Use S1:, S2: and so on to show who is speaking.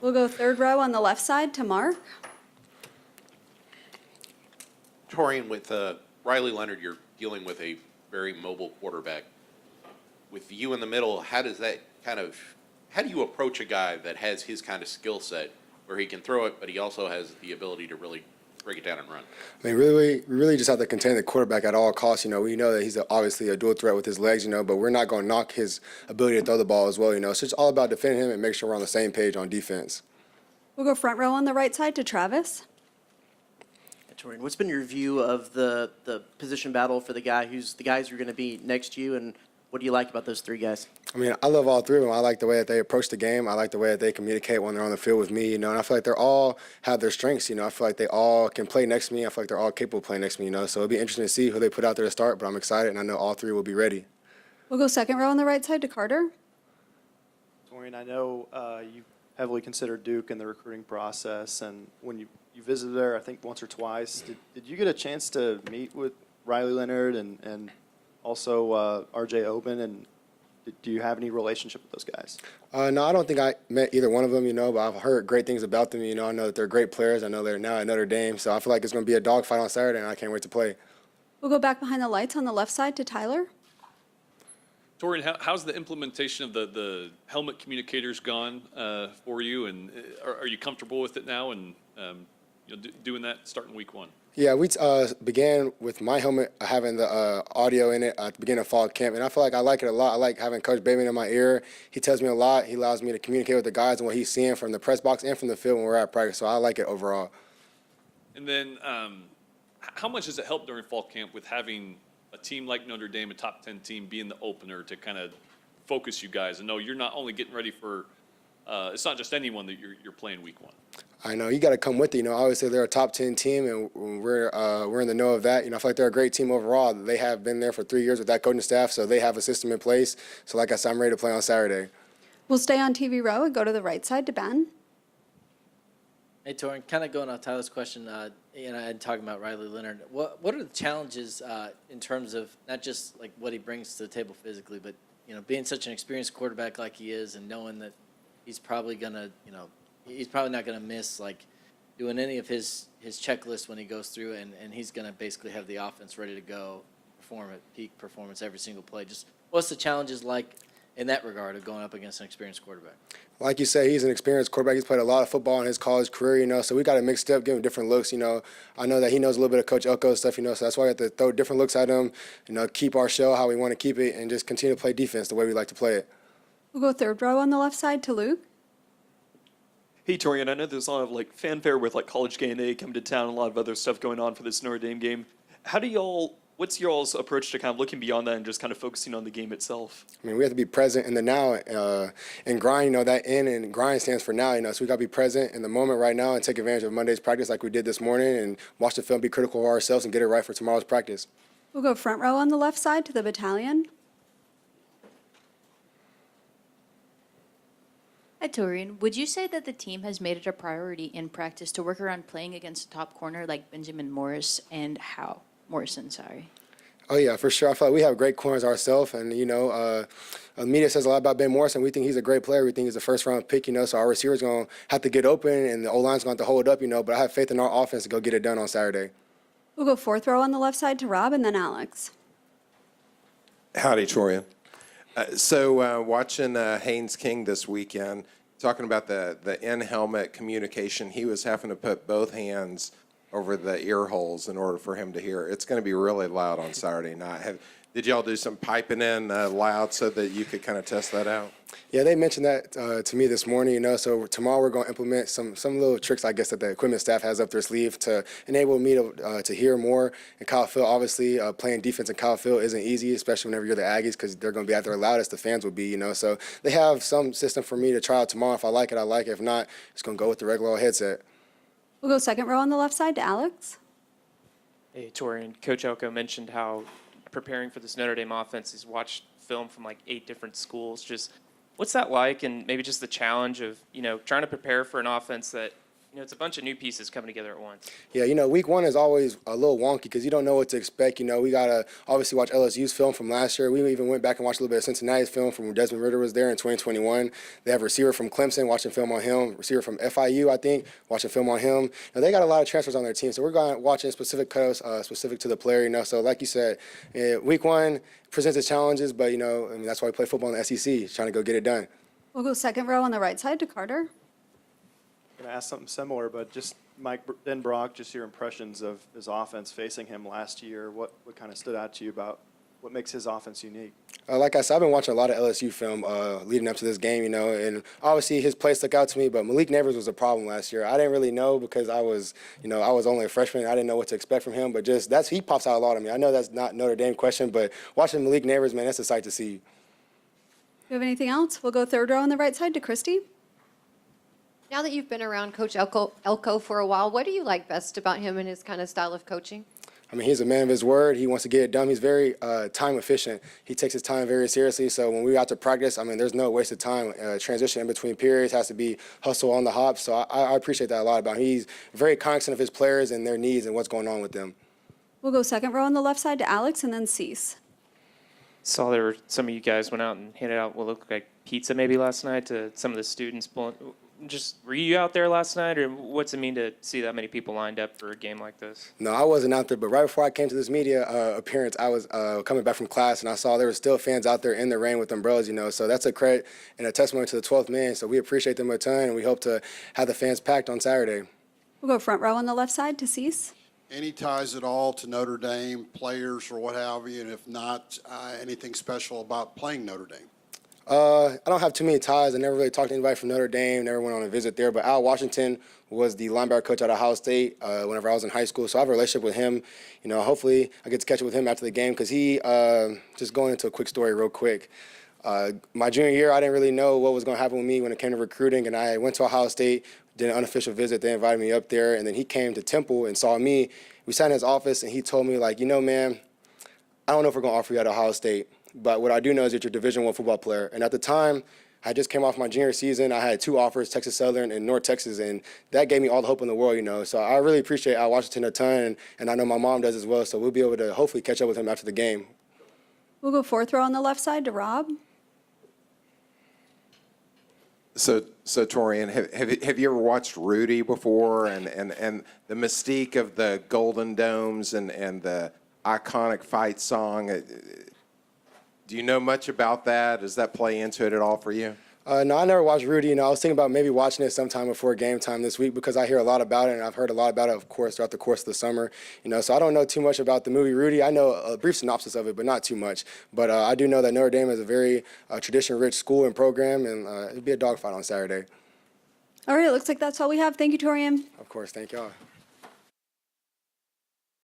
S1: We'll go third row on the left side to Mark.
S2: Taurean, with Riley Leonard, you're dealing with a very mobile quarterback. With you in the middle, how do you approach a guy that has his kind of skill set where he can throw it, but he also has the ability to really break it down and run?
S3: I mean, really, we really just have to contain the quarterback at all costs. We know that he's obviously a dual threat with his legs, but we're not going to knock his ability to throw the ball as well, So it's all about defending him and make sure we're on the same page on defense.
S1: We'll go front row on the right side to Travis.
S4: Taurean, what's been your view of the position battle for the guys who are going to be next to you, and what do you like about those three guys?
S3: I mean, I love all three of them. I like the way that they approach the game. I like the way that they communicate when they're on the field with me, and I feel like they're all have their strengths, I feel like they all can play next to me. I feel like they're all capable of playing next to me, So it'll be interesting to see who they put out there to start, but I'm excited, and I know all three will be ready.
S1: We'll go second row on the right side to Carter.
S5: Taurean, I know you heavily considered Duke in the recruiting process, and when you visited there, I think once or twice, did you get a chance to meet with Riley Leonard and also R.J. Oben, and do you have any relationship with those guys?
S3: No, I don't think I met either one of them, but I've heard great things about them. I know that they're great players. I know they're now at Notre Dame, so I feel like it's going to be a dogfight on Saturday, and I can't wait to play.
S1: We'll go back behind the lights on the left side to Tyler.
S6: Taurean, how's the implementation of the helmet communicators gone for you, and are you comfortable with it now and doing that starting week one?
S3: Yeah, we began with my helmet having the audio in it at the beginning of fall camp, and I feel like I like it a lot. I like having Coach Bateman in my ear. He tells me a lot. He allows me to communicate with the guys and what he's seeing from the press box and from the field when we're at practice, so I like it overall.
S6: And then how much does it help during fall camp with having a team like Notre Dame, a top 10 team, being the opener to kind of focus you guys and know you're not only getting ready for it's not just anyone that you're playing week one?
S3: I know you got to come with it. Obviously they're a top 10 team, and we're in the know of that. I feel like they're a great team overall. They have been there for 3 years with that coaching staff, so they have a system in place. So like I said, I'm ready to play on Saturday.
S1: We'll stay on TV row and go to the right side to Ben.
S4: Hey, Taurean, kind of going off Tyler's question, and talking about Riley Leonard, what are the challenges in terms of not just like what he brings to the table physically, but being such an experienced quarterback like he is, and knowing that he's probably gonna, he's probably not gonna miss like doing any of his checklist when he goes through, and he's gonna basically have the offense ready to go, perform at peak performance every single play. Just what's the challenges like in that regard of going up against an experienced quarterback?
S3: Like you say, he's an experienced quarterback. He's played a lot of football in his college career, so we got to mix it up, give him different looks. I know that he knows a little bit of Coach Elko stuff, so that's why we have to throw different looks at him, keep our show how we want to keep it, and just continue to play defense the way we like to play it.
S1: We'll go third row on the left side to Luke.
S7: Hey, Taurean, I know there's a lot of fanfare with College Game-Day coming to town, a lot of other stuff going on for this Notre Dame game. What's y'all's approach to kind of looking beyond that and just kind of focusing on the game itself?
S3: I mean, we have to be present in the now and grind. That N and grind stands for now. So we got to be present in the moment right now and take advantage of Monday's practice like we did this morning, and watch the film, be critical of ourselves, and get it right for tomorrow's practice.
S1: We'll go front row on the left side to the battalion.
S8: Hi, Taurean. Would you say that the team has made it a priority in practice to work around playing against a top corner like Benjamin Morrison, sorry?
S3: Oh, yeah, for sure. I feel like we have great corners ourselves, and, the media says a lot about Ben Morrison. We think he's a great player. We think he's a first-round pick, so our receiver's going to have to get open, and the O-line's going to have to hold up, but I have faith in our offense to go get it done on Saturday.
S1: We'll go fourth row on the left side to Rob, and then Alex.
S9: Howdy, Taurean. Watching Haynes King this weekend, talking about the in-helmet communication, he was having to put both hands over the ear holes in order for him to hear. It's going to be really loud on Saturday night. Did y'all do some piping in loud so that you could kind of test that out?
S3: Yeah, they mentioned that to me this morning, so tomorrow we're going to implement some little tricks, I guess, that the equipment staff has up their sleeve to enable me to hear more. In Kyle Field, obviously, playing defense in Kyle Field isn't easy, especially whenever you're the Aggies, because they're going to be at their loudest, the fans will be, So they have some system for me to try out tomorrow. If I like it, I like it. If not, it's going to go with the regular old headset.
S1: We'll go second row on the left side to Alex.
S10: Hey, Taurean, Coach Elko mentioned how preparing for this Notre Dame offense, he's watched film from 8 different schools. Just what's that like, and maybe just the challenge of trying to prepare for an offense that You know, it's a bunch of new pieces coming together at once.
S3: Yeah, week one is always a little wonky because you don't know what to expect. We got to obviously watch LSU's film from last year. We even went back and watched a little bit of Cincinnati's film from when Desmond Ritter was there in 2021. They have a receiver from Clemson, watching film on him. Receiver from FIU, I think, watching film on him. They got a lot of transfers on their team, so we're going watching specific cuts, specific to the player. So like you said, week one presents its challenges, but, that's why we play football in the SEC, trying to go get it done.
S1: We'll go second row on the right side to Carter.
S5: I'm going to ask something similar, but just Mike Denbrock, just your impressions of his offense facing him last year. What kind of stood out to you about what makes his offense unique?
S3: Like I said, I've been watching a lot of LSU film leading up to this game, and obviously his play stuck out to me, but Malik Neighbors was a problem last year. I didn't really know because I was only a freshman. I didn't know what to expect from him, but he pops out a lot of me. I know that's not Notre Dame question, but watching Malik Neighbors, man, that's a sight to see.
S1: Do you have anything else? We'll go third row on the right side to Christy.
S11: Now that you've been around Coach Elko for a while, what do you like best about him and his kind of style of coaching?
S3: He's a man of his word. He wants to get it done. He's very time efficient. He takes his time very seriously. So when we go out to practice, there's no waste of time. Transition in between periods has to be hustle on the hop. So I appreciate that a lot about him. He's very cognizant of his players and their needs and what's going on with them.
S1: We'll go second row on the left side to Alex and then Cease.
S10: Saw there were some of you guys went out and handed out what looked like pizza maybe last night to some of the students. Were you out there last night, or what's it mean to see that many people lined up for a game like this?
S3: No, I wasn't out there, but right before I came to this media appearance, I was coming back from class, and I saw there were still fans out there in the rain with umbrellas, So that's a credit and a testimony to the 12th man. So we appreciate them a ton, and we hope to have the fans packed on Saturday.
S1: We'll go front row on the left side to Cease.
S12: Any ties at all to Notre Dame, players or what have you, and if not, anything special about playing Notre Dame?
S3: I don't have too many ties. I never really talked to anybody from Notre Dame, never went on a visit there. But Al Washington was the linebacker coach at Ohio State whenever I was in high school. So I have a relationship with him. Hopefully I get to catch up with him after the game because he, just going into a quick story real quick. My junior year, I didn't really know what was going to happen with me when it came to recruiting. And I went to Ohio State, did an unofficial visit. They invited me up there. And then he came to Temple and saw me. We sat in his office and he told me, man, I don't know if we're going to offer you at Ohio State. But what I do know is that you're a Division I football player. And at the time, I just came off my junior season. I had 2 offers, Texas Southern and North Texas, and that gave me all the hope in the world, So I really appreciate Al Washington a ton, and I know my mom does as well. So we'll be able to hopefully catch up with him after the game.
S1: We'll go fourth row on the left side to Rob.
S9: So Taurean, have you ever watched Rudy before, and the mystique of the Golden Domes and the iconic fight song? Do you know much about that? Does that play into it at all for you?
S3: No, I never watched Rudy. I was thinking about maybe watching it sometime before game time this week because I hear a lot about it, and I've heard a lot about it, of course, throughout the course of the summer. So I don't know too much about the movie Rudy. I know a brief synopsis of it, but not too much. But I do know that Notre Dame is a very tradition-rich school and program, and it'll be a dogfight on Saturday.
S1: All right, it looks like that's all we have. Thank you, Torian.
S3: Of course, thank y'all.